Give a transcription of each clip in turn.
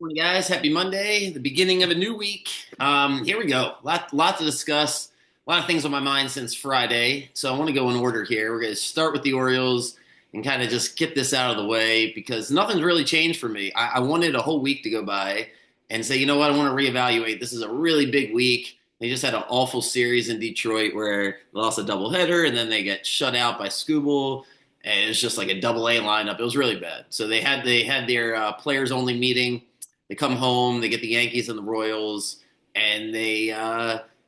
Morning, guys. Happy Monday, the beginning of a new week. Here we go. Lot to discuss. A lot of things on my mind since Friday. So I want to go in order here. We're going to start with the Orioles and kind of just get this out of the way because nothing's really changed for me. I wanted a whole week to go by and say, you know what, I want to reevaluate. This is a really big week. They just had an awful series in Detroit where they lost a doubleheader and then they get shut out by Scooble and it's just like a double A lineup. It was really bad. So they had their players only meeting. They come home, they get the Yankees and the Royals, and they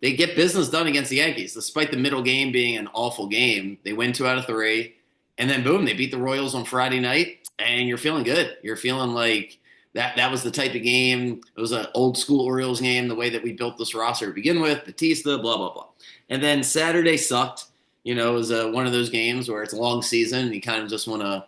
get business done against the Yankees, despite the middle game being an awful game. They win 2 out of 3, and then boom, they beat the Royals on Friday night, and you're feeling good. You're feeling like that was the type of game. It was an old school Orioles game, the way that we built this roster to begin with, Batista, blah blah blah. And then Saturday sucked. It was one of those games where it's a long season, and you kind of just want to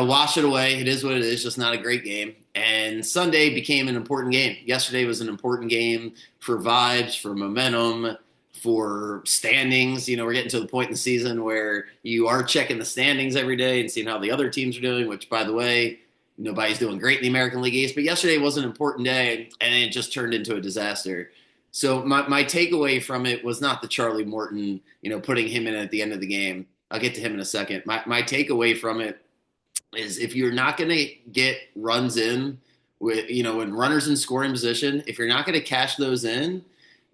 wash it away. It is what it is, just not a great game. And Sunday became an important game. Yesterday was an important game for vibes, for momentum, for standings. We're getting to the point in the season where you are checking the standings every day and seeing how the other teams are doing, which, by the way, nobody's doing great in the American League East. But yesterday was an important day, and it just turned into a disaster. So my takeaway from it was not the Charlie Morton, putting him in at the end of the game. I'll get to him in a second. My takeaway from it is if you're not going to get runs in with, when runners in scoring position, if you're not going to cash those in,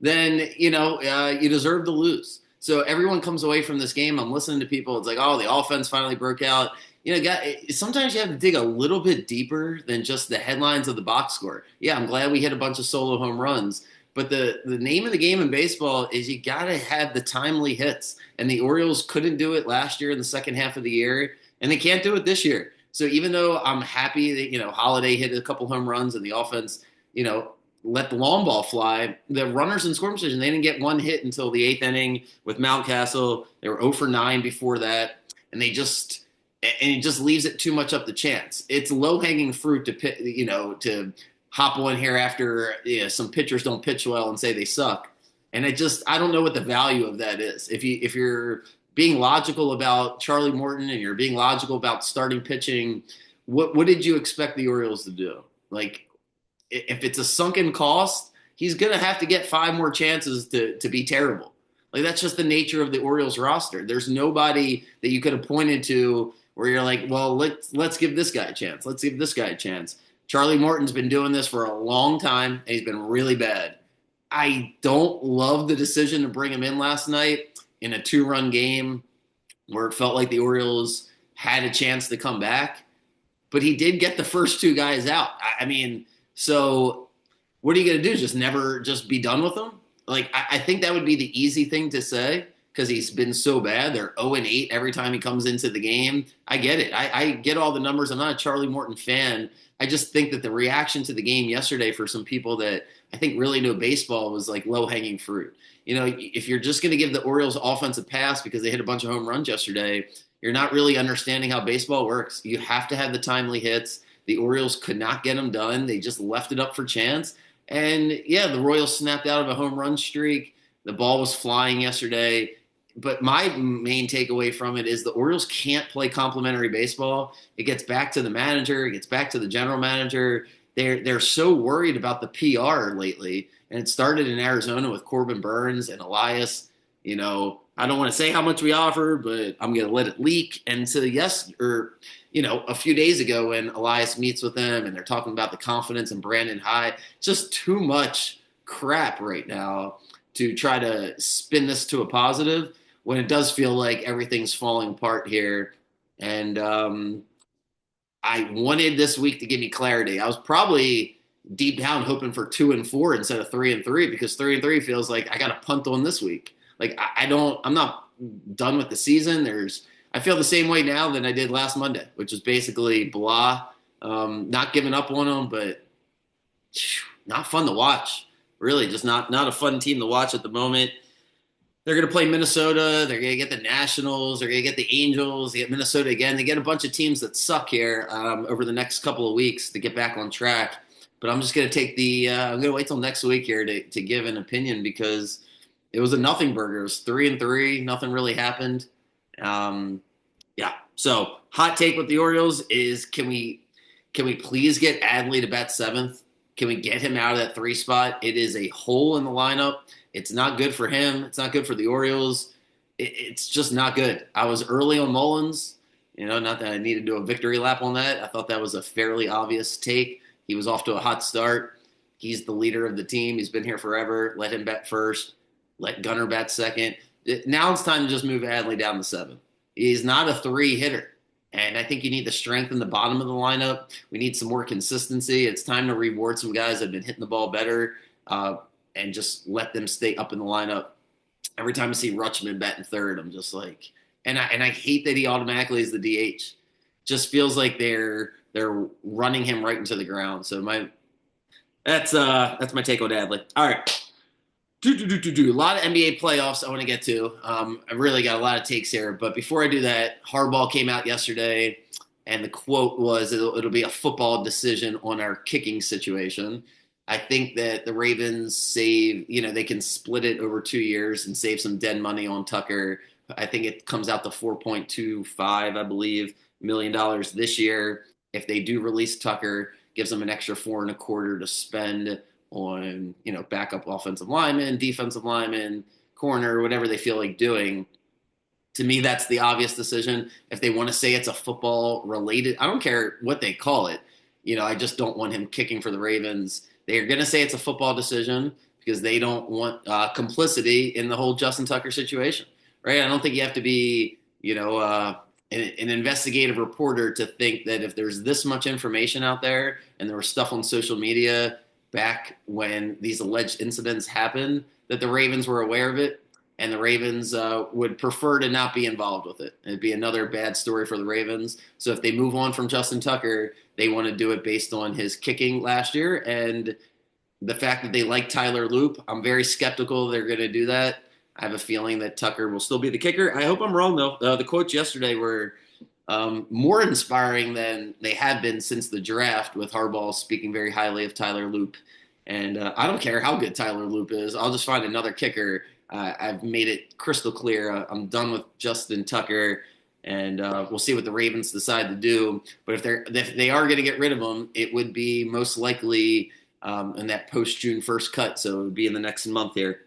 then, you deserve to lose. So everyone comes away from this game. I'm listening to people. It's like, oh, the offense finally broke out. Sometimes you have to dig a little bit deeper than just the headlines of the box score. Yeah, I'm glad we hit a bunch of solo home runs. But the name of the game in baseball is you got to have the timely hits. And the Orioles couldn't do it last year in the second half of the year. And they can't do it this year. So even though I'm happy that, Holiday hit a couple home runs and the offense, let the long ball fly, the runners in scoring position, they didn't get one hit until the eighth inning with Mountcastle. They were 0 for 9 before that. And it just leaves it too much up to chance. It's low hanging fruit to hop on here after some pitchers don't pitch well and say they suck. And I don't know what the value of that is. If you're being logical about Charlie Morton and you're being logical about starting pitching, what did you expect the Orioles to do? Like, if it's a sunken cost, he's going to have to get 5 more chances to be terrible. Like, that's just the nature of the Orioles roster. There's nobody that you could have pointed to where you're like, well, let's give this guy a chance. Let's give this guy a chance. Charlie Morton's been doing this for a long time, and he's been really bad. I don't love the decision to bring him in last night in a 2-run game where it felt like the Orioles had a chance to come back. But he did get the first 2 guys out. So what are you going to do? Just be done with him? Like, I think that would be the easy thing to say because he's been so bad. They're 0-8 every time he comes into the game. I get it. I get all the numbers. I'm not a Charlie Morton fan. I just think that the reaction to the game yesterday for some people that I think really know baseball was like low-hanging fruit. If you're just going to give the Orioles offense a pass because they hit a bunch of home runs yesterday, you're not really understanding how baseball works. You have to have the timely hits. The Orioles could not get them done. They just left it up for chance. And, yeah, the Royals snapped out of a home run streak. The ball was flying yesterday. But my main takeaway from it is the Orioles can't play complimentary baseball. It gets back to the manager. It gets back to the general manager. They're so worried about the PR lately. And it started in Arizona with Corbin Burns and Elias. I don't want to say how much we offer, but I'm going to let it leak. And so, a few days ago when Elias meets with them and they're talking about the confidence in Brandon High, just too much crap right now to try to spin this to a positive when it does feel like everything's falling apart here. And I wanted this week to give me clarity. I was probably deep down hoping for 2-4 instead of 3-3 because 3-3 feels like I got to punt on this week. Like I'm not done with the season. I feel the same way now than I did last Monday, which is basically blah. Not giving up on them, but not fun to watch. Really, just not a fun team to watch at the moment. They're going to play Minnesota. They're going to get the Nationals. They're going to get the Angels. They get Minnesota again. They get a bunch of teams that suck here over the next couple of weeks to get back on track. But I'm just going to I'm going to wait till next week here to give an opinion because it was a nothing burger. It was 3-3. Nothing really happened. Yeah. So hot take with the Orioles is can we please get Adley to bat 7th? Can we get him out of that 3 spot? It is a hole in the lineup. It's not good for him. It's not good for the Orioles. It's just not good. I was early on Mullins. Not that I needed to do a victory lap on that. I thought that was a fairly obvious take. He was off to a hot start. He's the leader of the team. He's been here forever. Let him bat first. Let Gunnar bat second. Now it's time to just move Adley down to 7. He's not a 3 hitter. And I think you need to strengthen the bottom of the lineup. We need some more consistency. It's time to reward some guys that have been hitting the ball better and just let them stay up in the lineup. Every time I see Rutschman batting third, I'm just like, and I hate that he automatically is the DH. Just feels like they're running him right into the ground. So that's my take on Adley. All right. A lot of NBA playoffs I want to get to. I've really got a lot of takes here. But before I do that, Harbaugh came out yesterday, and the quote was, it'll be a football decision on our kicking situation. I think that the Ravens they can split it over 2 years and save some dead money on Tucker. I think it comes out to $4.25, I believe, $1 million this year. If they do release Tucker, gives them an extra 4.25 to spend on backup offensive lineman, defensive lineman, corner, whatever they feel like doing. To me, that's the obvious decision. If they want to say it's a football related, I don't care what they call it. I just don't want him kicking for the Ravens. They're going to say it's a football decision because they don't want complicity in the whole Justin Tucker situation, right? I don't think you have to be, an investigative reporter to think that if there's this much information out there and there was stuff on social media back when these alleged incidents happened, that the Ravens were aware of it, and the Ravens would prefer to not be involved with it. It'd be another bad story for the Ravens. So if they move on from Justin Tucker, they want to do it based on his kicking last year. And the fact that they like Tyler Loop, I'm very skeptical they're going to do that. I have a feeling that Tucker will still be the kicker. I hope I'm wrong, though. The quotes yesterday were more inspiring than they have been since the draft, with Harbaugh speaking very highly of Tyler Loop. And I don't care how good Tyler Loop is. I'll just find another kicker. I've made it crystal clear. I'm done with Justin Tucker, and we'll see what the Ravens decide to do. But if they are going to get rid of him, it would be most likely in that post-June 1st cut, so it would be in the next month here.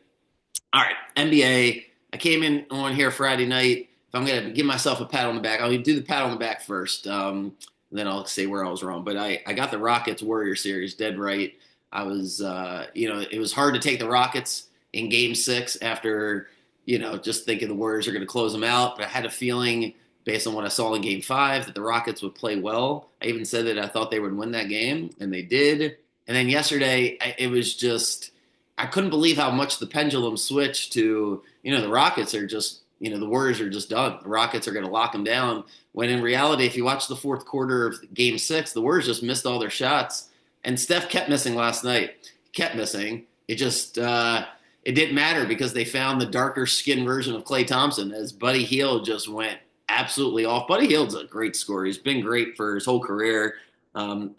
All right, NBA. I came in on here Friday night. If I'm going to give myself a pat on the back, I'll do the pat on the back first. Then I'll say where I was wrong. But I got the Rockets-Warriors series dead right. I was, it was hard to take the Rockets in Game 6 after, just thinking the Warriors are going to close them out. But I had a feeling, based on what I saw in Game 5, that the Rockets would play well. I even said that I thought they would win that game, and they did. And then yesterday, it was just, I couldn't believe how much the pendulum switched to, the Rockets are just, the Warriors are just done. The Rockets are going to lock them down. When in reality, if you watch the fourth quarter of Game 6, the Warriors just missed all their shots. And Steph kept missing last night. Kept missing. It just it didn't matter because they found the darker skin version of Klay Thompson as Buddy Hield just went absolutely off. Buddy Hield's a great scorer. He's been great for his whole career,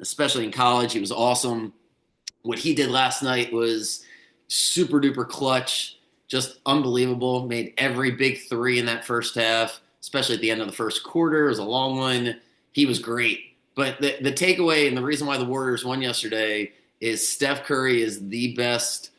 especially in college. He was awesome. What he did last night was super duper clutch, just unbelievable. Made every big three in that first half, especially at the end of the first quarter. It was a long one. He was great. But the takeaway and the reason why the Warriors won yesterday is Steph Curry is the best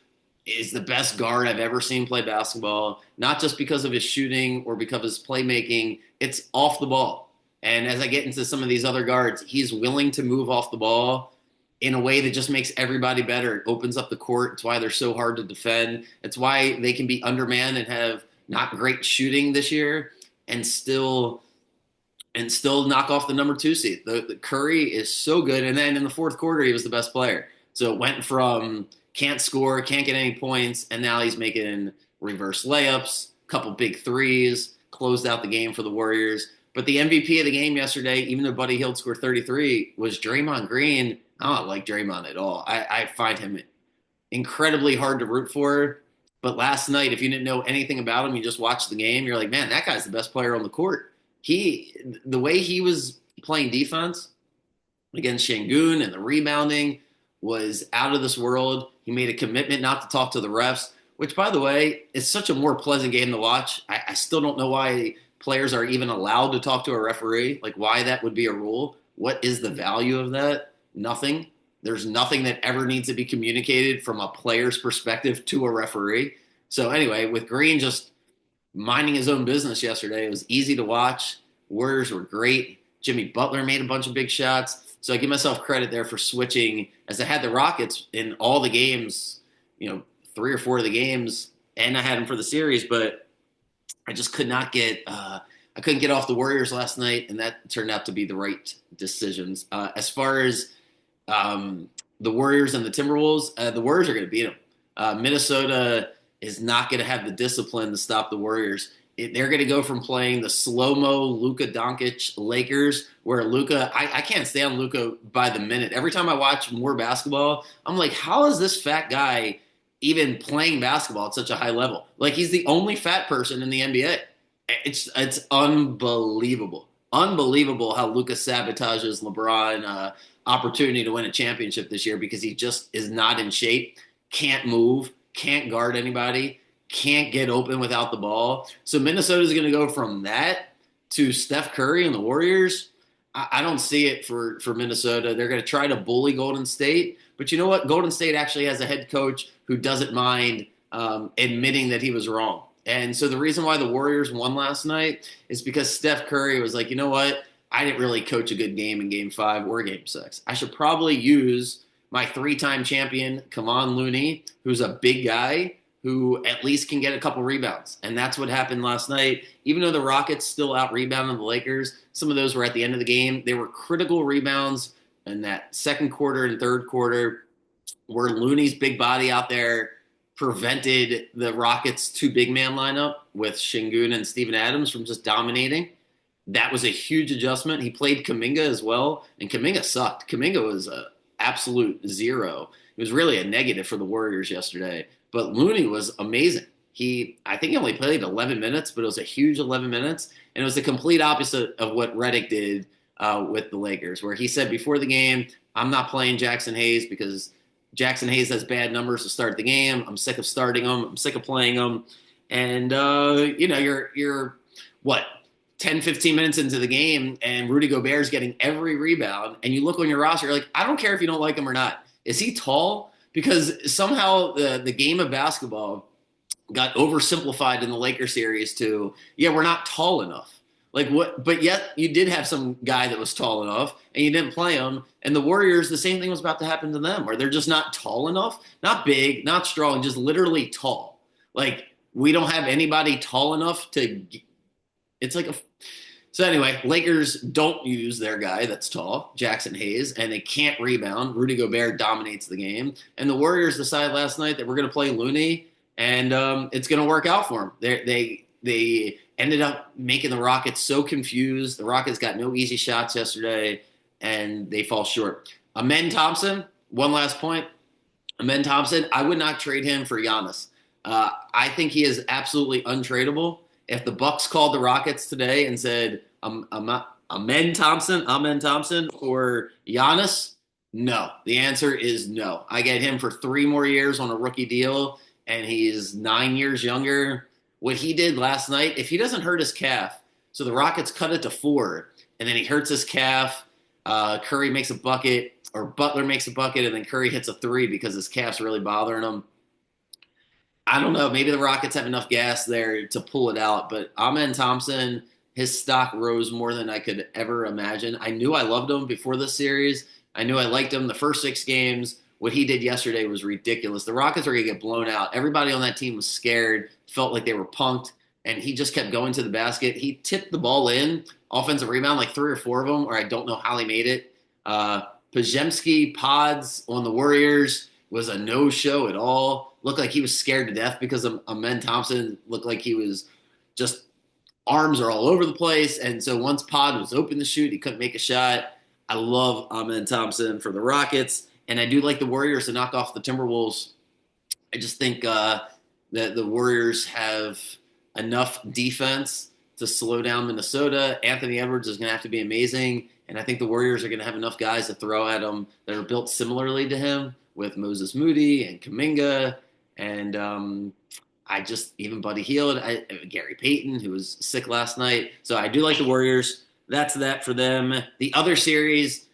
guard I've ever seen play basketball, not just because of his shooting or because of his playmaking. It's off the ball. And as I get into some of these other guards, he's willing to move off the ball in a way that just makes everybody better. It opens up the court. It's why they're so hard to defend. It's why they can be undermanned and have not great shooting this year and still knock off the number 2 seed. The Curry is so good. And then in the fourth quarter, he was the best player. So it went from can't score, can't get any points, and now he's making reverse layups, a couple big threes, closed out the game for the Warriors. But the MVP of the game yesterday, even though Buddy Hield scored 33, was Draymond Green. I don't like Draymond at all. I find him incredibly hard to root for. But last night, if you didn't know anything about him, you just watched the game, you're like, man, that guy's the best player on the court. The way he was playing defense against Şengün and the rebounding was out of this world. He made a commitment not to talk to the refs, which, by the way, is such a more pleasant game to watch. I still don't know why players are even allowed to talk to a referee, like why that would be a rule. What is the value of that? Nothing. There's nothing that ever needs to be communicated from a player's perspective to a referee. So anyway, with Green just minding his own business yesterday, it was easy to watch. Warriors were great. Jimmy Butler made a bunch of big shots. So I give myself credit there for switching, as I had the Rockets in all the games, 3 or 4 of the games, and I had them for the series, but I just could not get I couldn't get off the Warriors last night, and that turned out to be the right decisions. As far as the Warriors and the Timberwolves, the Warriors are going to beat them. Minnesota is not going to have the discipline to stop the Warriors. They're going to go from playing the slow-mo Luka Doncic Lakers, where Luka, I can't stand Luka by the minute. Every time I watch more basketball, I'm like, how is this fat guy even playing basketball at such a high level? Like, he's the only fat person in the NBA. It's unbelievable. Unbelievable how Luka sabotages LeBron opportunity to win a championship this year because he just is not in shape, can't move, can't guard anybody, can't get open without the ball. So Minnesota's going to go from that to Steph Curry and the Warriors. I don't see it for Minnesota. They're going to try to bully Golden State. But you know what? Golden State actually has a head coach who doesn't mind admitting that he was wrong. And so the reason why the Warriors won last night is because Steph Curry was like, you know what? I didn't really coach a good game in Game 5 or Game 6. I should probably use my 3-time champion, Kevon Looney, who's a big guy who at least can get a couple rebounds. And that's what happened last night. Even though the Rockets still out-rebounded the Lakers, some of those were at the end of the game. They were critical rebounds in that second quarter and third quarter where Looney's big body out there prevented the Rockets' 2 big man lineup with Şengün and Steven Adams from just dominating. That was a huge adjustment. He played Kuminga as well, and Kuminga sucked. Kuminga was an absolute zero. It was really a negative for the Warriors yesterday. But Looney was amazing. I think he only played 11 minutes, but it was a huge 11 minutes. And it was the complete opposite of what Redick did with the Lakers, where he said before the game, I'm not playing Jackson Hayes because Jackson Hayes has bad numbers to start the game. I'm sick of starting him. I'm sick of playing him. And, you're what, 10, 15 minutes into the game, and Rudy Gobert's getting every rebound, and you look on your roster, you're like, I don't care if you don't like him or not. Is he tall? Because somehow the game of basketball got oversimplified in the Lakers series to, we're not tall enough. Like what? But yet you did have some guy that was tall enough, and you didn't play him. And the Warriors, the same thing was about to happen to them, where they're just not tall enough, not big, not strong, just literally tall. Like we don't have anybody tall enough to. It's like a. So anyway, Lakers don't use their guy that's tall, Jackson Hayes, and they can't rebound. Rudy Gobert dominates the game, and the Warriors decided last night that we're going to play Looney, and it's going to work out for them. They ended up making the Rockets so confused. The Rockets got no easy shots yesterday, and they fall short. Amen Thompson, one last point. Amen Thompson, I would not trade him for Giannis. I think he is absolutely untradeable. If the Bucks called the Rockets today and said, Amen Thompson or Giannis, no. The answer is no. I get him for 3 more years on a rookie deal, and he's 9 years younger. What he did last night, if he doesn't hurt his calf, so the Rockets cut it to 4, and then he hurts his calf, Curry makes a bucket, or Butler makes a bucket, and then Curry hits a 3 because his calf's really bothering him. I don't know. Maybe the Rockets have enough gas there to pull it out. But Amen Thompson, his stock rose more than I could ever imagine. I knew I loved him before this series. I knew I liked him the first 6 games. What he did yesterday was ridiculous. The Rockets are going to get blown out. Everybody on that team was scared, felt like they were punked, and he just kept going to the basket. He tipped the ball in, offensive rebound, like 3 or 4 of them, or I don't know how he made it. Podziemski Pods on the Warriors was a no-show at all. Looked like he was scared to death because of Amen Thompson. Looked like he was just arms are all over the place. And so once Pod was open to shoot, he couldn't make a shot. I love Amen Thompson for the Rockets. And I do like the Warriors to knock off the Timberwolves. I just think that the Warriors have enough defense to slow down Minnesota. Anthony Edwards is going to have to be amazing. And I think the Warriors are going to have enough guys to throw at him that are built similarly to him with Moses Moody and Kuminga. And even Buddy Hield, Gary Payton, who was sick last night. So I do like the Warriors. That's that for them. The other series,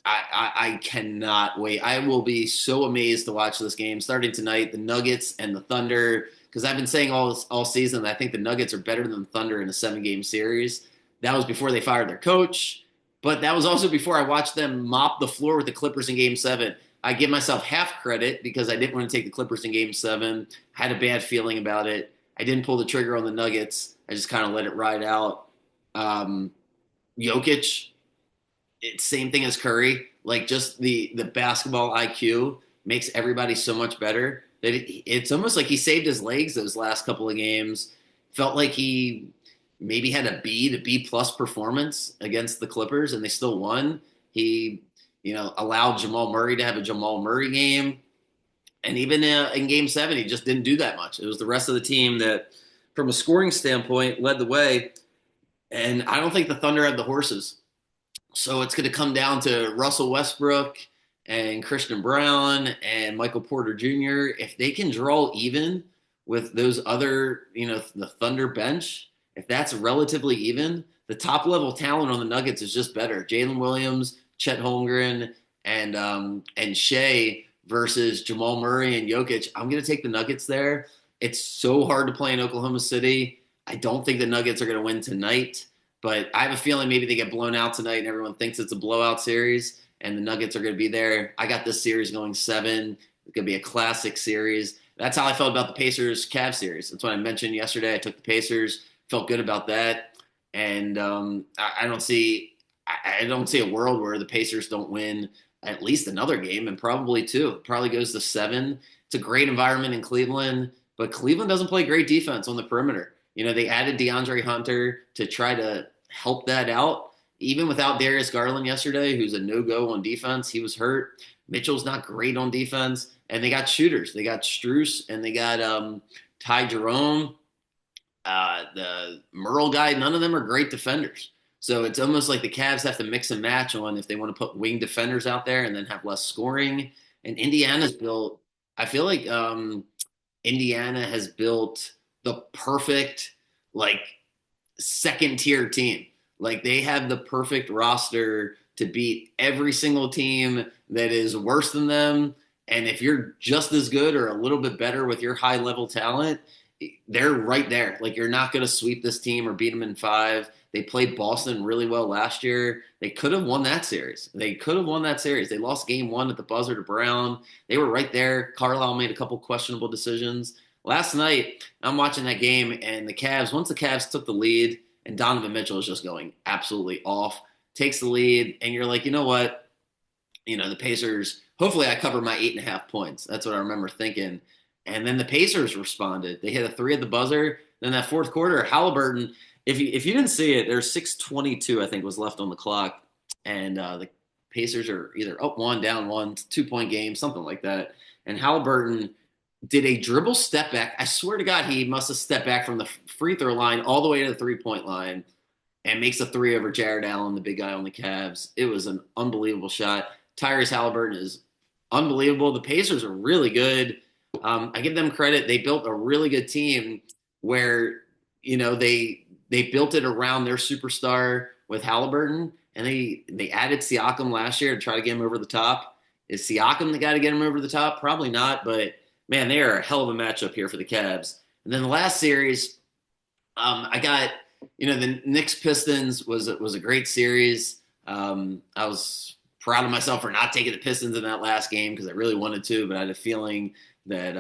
I cannot wait. I will be so amazed to watch this game starting tonight. The Nuggets and the Thunder, because I've been saying all season that I think the Nuggets are better than the Thunder in a 7-game series. That was before they fired their coach, but that was also before I watched them mop the floor with the Clippers in Game 7. I give myself half credit because I didn't want to take the Clippers in Game 7. Had a bad feeling about it. I didn't pull the trigger on the Nuggets. I just kind of let it ride out. Um, Jokic, it's same thing as Curry. Like just the basketball IQ makes everybody so much better that it's almost like he saved his legs those last couple of games. Felt like he maybe had a B to B plus performance against the Clippers, and they still won. He, allowed Jamal Murray to have a Jamal Murray game, and even in Game 7, he just didn't do that much. It was the rest of the team that, from a scoring standpoint, led the way. And I don't think the Thunder had the horses. So it's going to come down to Russell Westbrook and Christian Brown and Michael Porter Jr. If they can draw even with those other, the Thunder bench, if that's relatively even, the top level talent on the Nuggets is just better. Jalen Williams, Chet Holmgren, and Shea versus Jamal Murray and Jokic. I'm going to take the Nuggets there. It's so hard to play in Oklahoma City. I don't think the Nuggets are going to win tonight. But I have a feeling maybe they get blown out tonight and everyone thinks it's a blowout series and the Nuggets are going to be there. I got this series going 7. It's going to be a classic series. That's how I felt about the Pacers-Cavs series. That's what I mentioned yesterday. I took the Pacers, felt good about that. And I don't see a world where the Pacers don't win at least another game and probably 2. It probably goes to 7. It's a great environment in Cleveland, but Cleveland doesn't play great defense on the perimeter. They added DeAndre Hunter to try to help that out. Even without Darius Garland yesterday, who's a no-go on defense, he was hurt. Mitchell's not great on defense. And they got shooters. They got Strus and they got Ty Jerome, the Merle guy. None of them are great defenders. So it's almost like the Cavs have to mix and match on if they want to put wing defenders out there and then have less scoring. And Indiana's built – I feel like Indiana has built – the perfect second tier team. Like they have the perfect roster to beat every single team that is worse than them. And if you're just as good or a little bit better with your high level talent, they're right there. Like you're not going to sweep this team or beat them in 5. They played Boston really well last year. They could have won that series. They lost game 1 at the buzzer to Brown. They were right there. Carlisle made a couple questionable decisions. Last night, I'm watching that game, and once the Cavs took the lead, and Donovan Mitchell is just going absolutely off, takes the lead, and you're like, you know what? The Pacers, hopefully I cover my 8.5 points. That's what I remember thinking. And then the Pacers responded. They hit a 3 at the buzzer. Then that fourth quarter, Halliburton, if you didn't see it, there's 6:22, I think, was left on the clock, and the Pacers are either up 1, down 1, 2-point game, something like that. And Halliburton did a dribble step back. I swear to God, he must have stepped back from the free throw line all the way to the 3-point line and makes a 3 over Jared Allen, the big guy on the Cavs. It was an unbelievable shot. Tyrese Halliburton is unbelievable. The Pacers are really good. I give them credit. They built a really good team where, they built it around their superstar with Halliburton, and they added Siakam last year to try to get him over the top. Is Siakam the guy to get him over the top? Probably not, but man, they are a hell of a matchup here for the Cavs. And then the last series, I got, the Knicks Pistons was a great series. I was proud of myself for not taking the Pistons in that last game because I really wanted to, but I had a feeling that,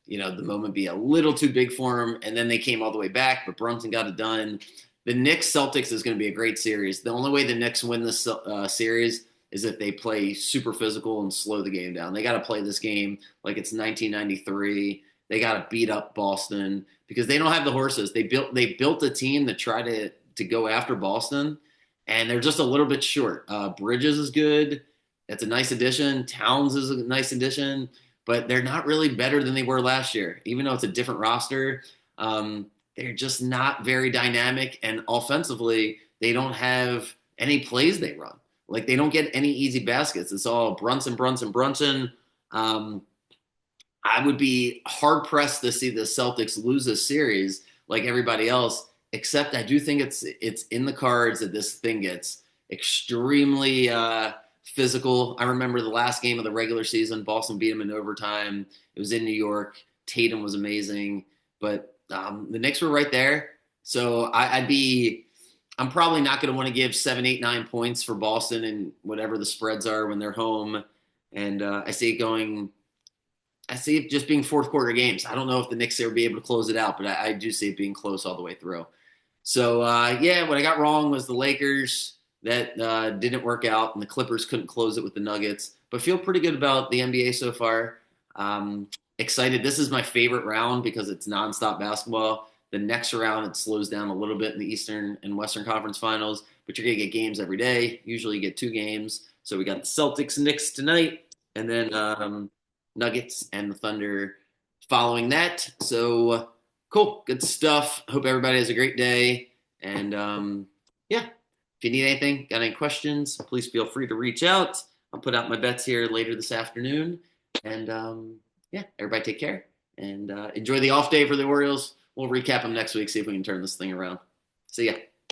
the moment be a little too big for them. And then they came all the way back, but Brunson got it done. The Knicks-Celtics is going to be a great series. The only way the Knicks win this series is if they play super physical and slow the game down. They got to play this game like it's 1993. They got to beat up Boston because they don't have the horses. They built a team to try to go after Boston, and they're just a little bit short. Bridges is good. That's a nice addition. Towns is a nice addition, but they're not really better than they were last year, even though it's a different roster. They're just not very dynamic, and offensively, they don't have any plays they run. Like they don't get any easy baskets. It's all Brunson. I would be hard pressed to see the Celtics lose this series like everybody else, except I do think it's in the cards that this thing gets extremely physical. I remember the last game of the regular season, Boston beat them in overtime. It was in New York. Tatum was amazing, but the Knicks were right there. So I'm probably not going to want to give 7, 8, 9 points for Boston and whatever the spreads are when they're home. And I see it just being fourth quarter games. I don't know if the Knicks will be able to close it out, but I do see it being close all the way through. So yeah, what I got wrong was the Lakers that didn't work out, and the Clippers couldn't close it with the Nuggets. But feel pretty good about the NBA so far. Excited. This is my favorite round because it's nonstop basketball. The next round it slows down a little bit in the Eastern and Western Conference Finals, but you're gonna get games every day. Usually you get 2 games. So we got the Celtics and Knicks tonight, and then Nuggets and the Thunder following that. So cool, good stuff. Hope everybody has a great day. And yeah, if you need anything, got any questions, please feel free to reach out. I'll put out my bets here later this afternoon. And yeah, everybody take care and enjoy the off day for the Orioles. We'll recap them next week, see if we can turn this thing around. See ya.